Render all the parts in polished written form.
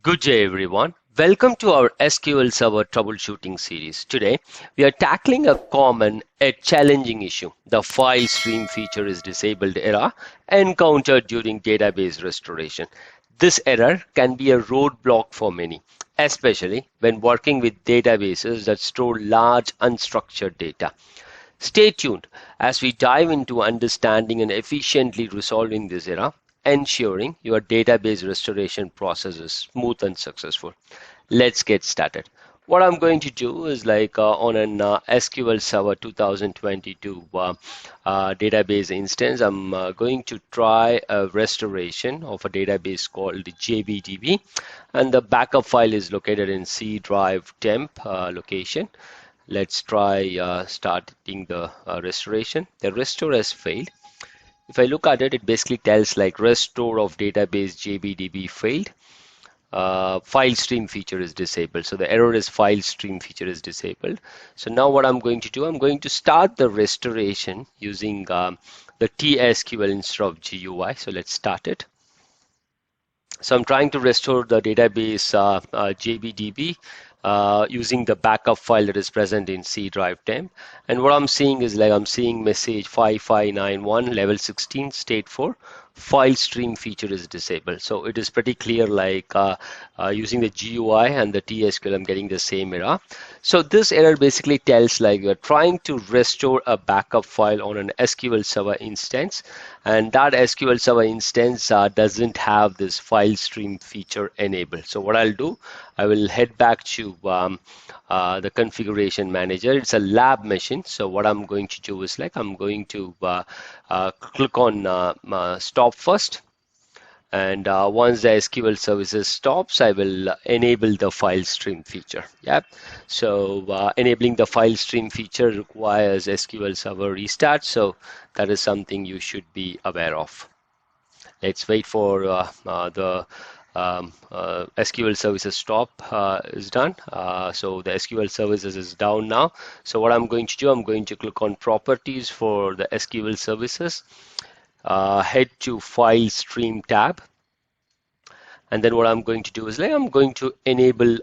Good day, everyone. Welcome to our SQL Server troubleshooting series. Today, we are tackling a common yet challenging issue. The file stream feature is disabled error encountered during database restoration. This error can be a roadblock for many, especially when working with databases that store large unstructured data. Stay tuned as we dive into understanding and efficiently resolving this error, ensuring your database restoration process is smooth and successful. Let's get started. What I'm going to do is on an SQL Server 2022 database instance, I'm going to try a restoration of a database called JBDB, and the backup file is located in C drive temp location. Let's try starting the restoration. The restore has failed. If I look at it, it basically tells like restore of database JBDB failed. File stream feature is disabled. So the error is file stream feature is disabled. So now what I'm going to do, I'm going to start the restoration using the TSQL instead of GUI. So let's start it. So I'm trying to restore the database JBDB using the backup file that is present in C drive temp. And what I'm seeing is I'm seeing message 5591 level 16 state 4 file stream feature is disabled. So it is pretty clear using the GUI and the TSQL, I'm getting the same error. So this error basically tells you're trying to restore a backup file on an SQL Server instance, and that SQL Server instance doesn't have this file stream feature enabled. So what I'll do, I will head back to the configuration manager. It's a lab machine. So what I'm going to do is I'm going to click on stop first. And once the SQL services stops, I will enable the file stream feature. Yep. So enabling the file stream feature requires SQL Server restart. So that is something you should be aware of. Let's wait for the SQL services stop is done. So the SQL services is down now. So what I'm going to do, I'm going to click on properties for the SQL services. Head to file stream tab, and then what I'm going to do is I'm going to enable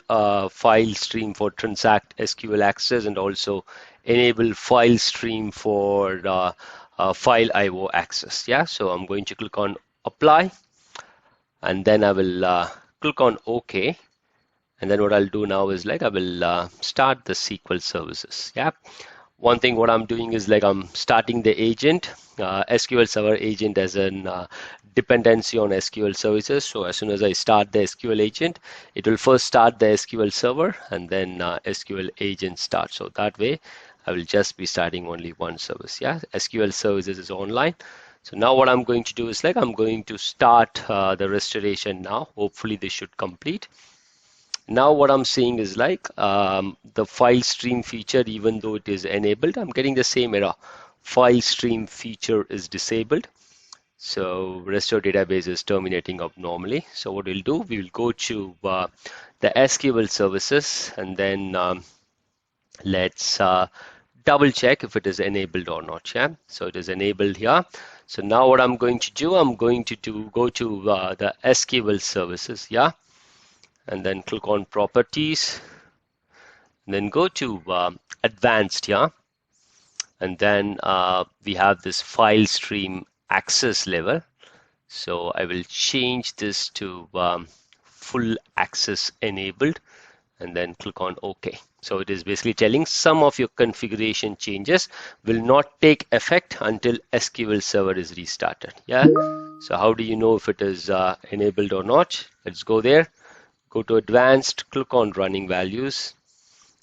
file stream for transact SQL access, and also enable file stream for file IO access. Yeah, so I'm going to click on apply, and then I will click on OK. And then what I'll do now is I will start the SQL services. Yeah. One thing what I'm doing is I'm starting the agent, SQL Server agent as an dependency on SQL services. So as soon as I start the SQL agent, it will first start the SQL Server and then SQL agent start. So that way I will just be starting only one service. Yeah, SQL services is online. So now what I'm going to do is I'm going to start the restoration now. Hopefully this should complete. Now what I'm seeing is the file stream feature, even though it is enabled, I'm getting the same error. File stream feature is disabled. So restore database is terminating abnormally. So what we'll do, we will go to the SQL services, and then let's double check if it is enabled or not. Yeah, so it is enabled here. So now what I'm going to do, I'm going to go to the SQL services. Yeah. And then click on properties, and then go to advanced here, and then we have this file stream access level. So I will change this to full access enabled, and then click on OK. So it is basically telling some of your configuration changes will not take effect until SQL Server is restarted. Yeah. So how do you know if it is enabled or not? Let's go there. Go to advanced, click on running values,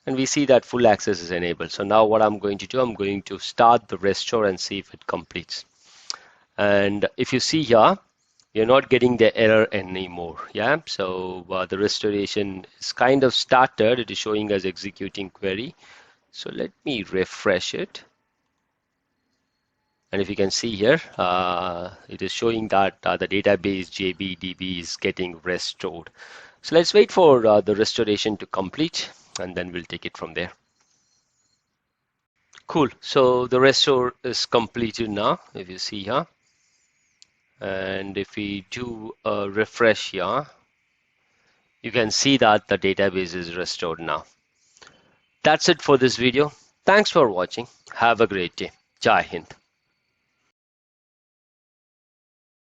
and we see that full access is enabled. So now what I'm going to do, I'm going to start the restore and see if it completes. And if you see here, you're not getting the error anymore. Yeah, so the restoration is kind of started. It is showing as executing query. So let me refresh it. And if you can see here, it is showing that the database JBDB is getting restored. So let's wait for the restoration to complete, and then we'll take it from there. Cool. So the restore is completed now, if you see here. And if we do a refresh here, You can see that the database is restored now. That's it for this video. Thanks for watching. Have a great day. Jai Hind.